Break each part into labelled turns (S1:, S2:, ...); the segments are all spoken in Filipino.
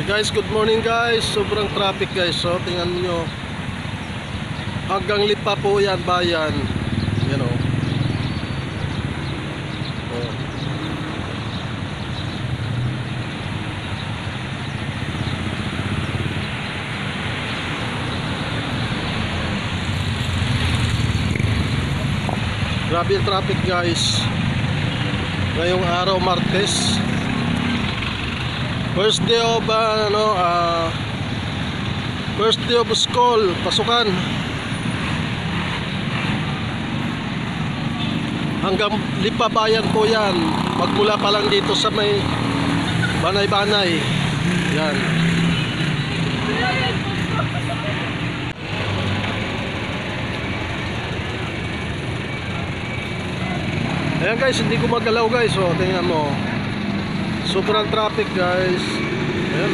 S1: Guys, good morning guys. Sobrang traffic guys. So, tingnan niyo. Hanggang Lipa po yan, bayan. Yan o. Oh. Grabe yung traffic guys. Ngayong araw, Martes. First day of first day of school, pasukan. Hanggang Lipa bayan po yan. Magmula pa lang dito sa may Banay-Banay. Yan. Ayan guys, hindi ko magalaw guys. O, tingnan mo. Sobrang traffic guys. Ayan.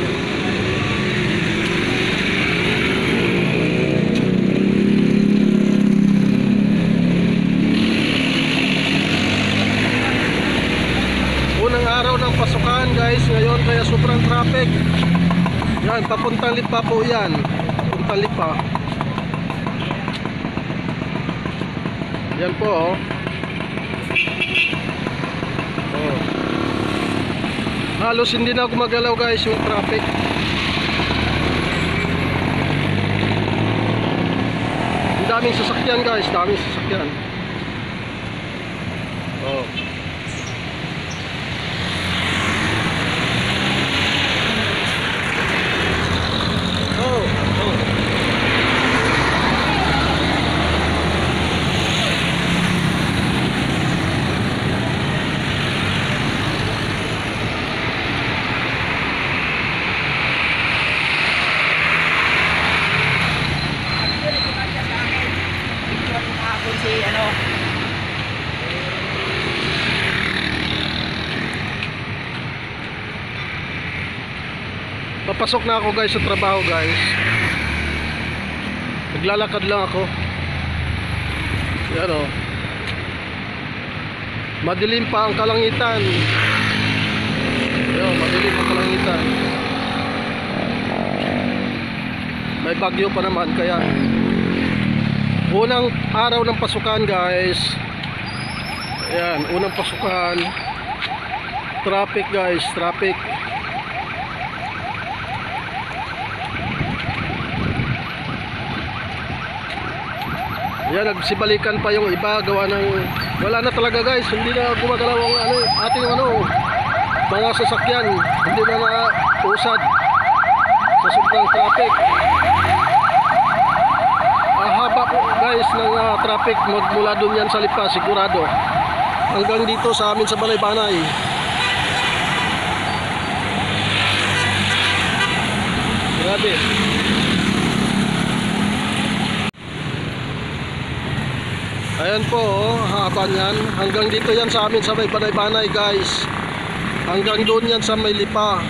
S1: Unang araw ng pasukan guys ngayon, kaya sobrang traffic. Yan, papuntang Lipa po yan. Papuntang Lipa. Yan po oh. Oh. Halos hindi na ako magalaw guys yung traffic. Ang daming sasakyan guys, daming sasakyan. Oh. Papasok na ako guys sa trabaho guys. Naglalakad lang ako. Yan o. Madilim pa ang kalangitan. Yan, madilim ang kalangitan. May bagyo pa naman kaya unang araw ng pasukan guys. Ayan, unang pasukan. Traffic guys, traffic. Yan, nagsibalikan pa yung iba, gawa ng wala na talaga guys, hindi na gumagalaw ang ating mga sasakyan, hindi na nausad sa sobrang traffic. Haba po guys ng traffic magmula doon yan sa Lipa, sigurado hanggang dito sa amin sa Banay-Banay. Grabe. Ayan po, oh, haba yan. Hanggang dito yan sa amin sa may Banay-Banay guys. Hanggang doon yan sa may Lipa.